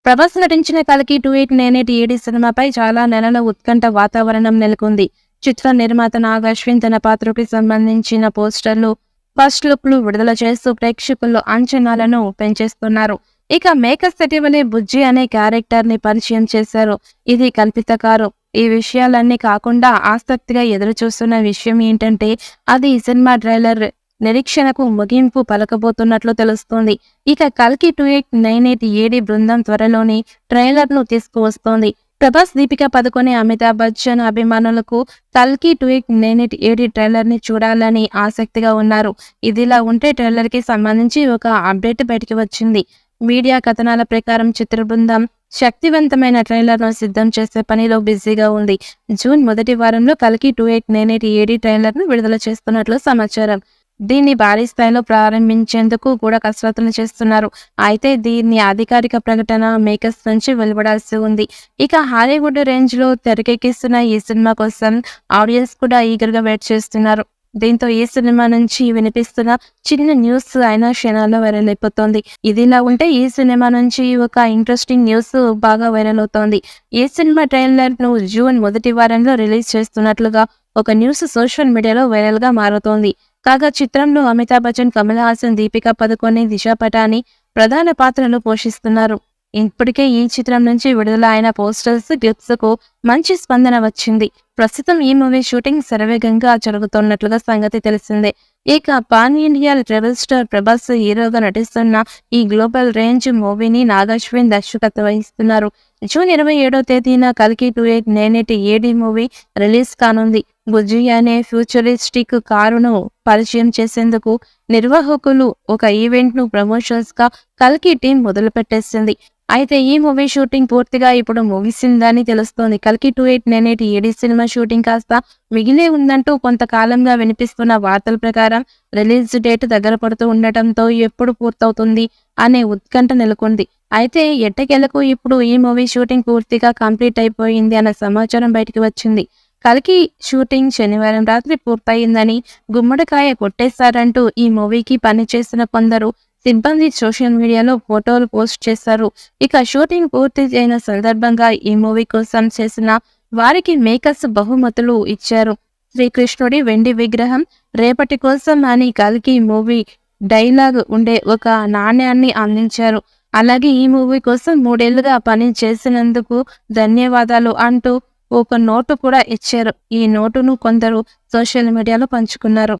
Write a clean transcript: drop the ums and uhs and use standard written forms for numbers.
ప్రభాస్ నటించిన కల్కి 2898 ఏడి సినిమాపై చాలా నెలల ఉత్కంఠ వాతావరణం నెలకొంది. చిత్ర నిర్మాత నాగ్ అశ్విన్ తన పాత్రకి సంబంధించిన పోస్టర్లు, ఫస్ట్ లుక్లు విడుదల చేస్తూ ప్రేక్షకుల్లో అంచనాలను పెంచేస్తున్నారు. ఇక మేకర్స్ ఇటీవలే బుజ్జి అనే క్యారెక్టర్ ని పరిచయం చేశారు. ఇది కల్పిత కారు. ఈ విషయాలన్నీ కాకుండా ఆసక్తిగా ఎదురుచూస్తున్న విషయం ఏంటంటే అది ఈ సినిమా ట్రైలర్ నిరీక్షణకు ముగింపు పలకబోతున్నట్లు తెలుస్తోంది. ఇక కల్కి 2898 ఏడి బృందం త్వరలోని ట్రైలర్ ను తీసుకువస్తోంది. ప్రభాస్, దీపికా పదుకొనే, అమితాబ్ బచ్చన్ అభిమానులకు కల్కి 2898 ఏడి ట్రైలర్ ని చూడాలని ఆసక్తిగా ఉన్నారు. ఇదిలా ఉంటే ట్రైలర్ కి సంబంధించి ఒక అప్డేట్ బయటికి వచ్చింది. మీడియా కథనాల ప్రకారం చిత్ర బృందం శక్తివంతమైన ట్రైలర్ ను సిద్ధం చేసే పనిలో బిజీగా ఉంది. జూన్ మొదటి వారంలో కల్కి 2898 ఏడి ట్రైలర్ ను విడుదల చేస్తున్నట్లు సమాచారం. దీన్ని భారీ స్థాయిలో ప్రారంభించేందుకు కూడా కసరత్తులు చేస్తున్నారు. అయితే దీన్ని అధికారిక ప్రకటన మేకర్స్ నుంచి వెలువడాల్సి ఉంది. ఇక హాలీవుడ్ రేంజ్ లో తెరకెక్కిస్తున్న ఈ సినిమా కోసం ఆడియన్స్ కూడా ఈగర్ గా వెయిట్ చేస్తున్నారు. దీంతో ఈ సినిమా నుంచి వినిపిస్తున్న చిన్న న్యూస్ అయినా క్షణాల్లో వైరల్ అయిపోతోంది. ఇదిలా ఉంటే ఈ సినిమా నుంచి ఒక ఇంట్రెస్టింగ్ న్యూస్ బాగా వైరల్ అవుతోంది. ఈ సినిమా ట్రైలర్ ను జూన్ మొదటి వారంలో రిలీజ్ చేస్తున్నట్లుగా ఒక న్యూస్ సోషల్ మీడియాలో వైరల్ గా మారుతోంది. కాగా చిత్రంలో అమితాబ్ బచ్చన్, కమల్ హాసన్, దీపికా పదుకొనే, దిశా పటాని ప్రధాన పాత్రలు పోషిస్తున్నారు. ఇప్పటికే ఈ చిత్రం నుంచి విడుదల అయిన పోస్టర్స్, క్లిప్స్ కు మంచి స్పందన వచ్చింది. ప్రస్తుతం ఈ మూవీ షూటింగ్ శరవేగంగా జరుగుతున్నట్లుగా సంగతి తెలిసిందే. ఇక pan India travel star Prabhas హీరోగా నటిస్తున్న ఈ గ్లోబల్ రేంజ్ మూవీని నాగ్ అశ్విన్ దర్శకత్వం వహిస్తున్నారు. జూన్ 27వ తేదీన కల్కి 2898 ఏడి మూవీ రిలీజ్ కానుంది. బుజ్జి అనే ఫ్యూచరిస్టిక్ కారును పరిచయం చేసేందుకు నిర్వాహకులు ఒక ఈవెంట్ ను ప్రమోషన్స్ గా కల్కి టీం మొదలు పెట్టేసింది. అయితే ఈ మూవీ షూటింగ్ పూర్తిగా ఇప్పుడు ముగిసిందని తెలుస్తోంది. కల్కి 2898 ఏడి సినిమా షూటింగ్ కాస్త మిగిలే ఉందంటూ కొంతకాలంగా వినిపిస్తున్న వార్తల ప్రకారం రిలీజ్ డేట్ దగ్గర పడుతూ ఉండటంతో ఎప్పుడు పూర్తవుతుంది అనే ఉత్కంఠ నెలకొంది. అయితే ఎట్టకేలకు ఇప్పుడు ఈ మూవీ షూటింగ్ పూర్తిగా కంప్లీట్ అయిపోయింది అన్న సమాచారం బయటికి వచ్చింది. కల్కి షూటింగ్ శనివారం రాత్రి పూర్తయిందని, గుమ్మడికాయ కొట్టేశారంటూ ఈ మూవీకి పనిచేసిన కొందరు సిబ్బంది సోషల్ మీడియాలో ఫోటోలు పోస్ట్ చేశారు. ఇక షూటింగ్ పూర్తి అయిన సందర్భంగా ఈ మూవీ కోసం చేసిన వారికి మేకర్స్ బహుమతులు ఇచ్చారు. శ్రీకృష్ణుడి వెండి విగ్రహం, రేపటి కోసం అని కల్కి మూవీ డైలాగ్ ఉండే ఒక నాణ్యాన్ని అందించారు. అలాగే ఈ మూవీ కోసం 3 ఏళ్లుగా పని చేసినందుకు ధన్యవాదాలు అంటూ ఒక నోటు కూడా ఇచ్చారు. ఈ నోటును కొందరు సోషల్ మీడియాలో పంచుకున్నారు.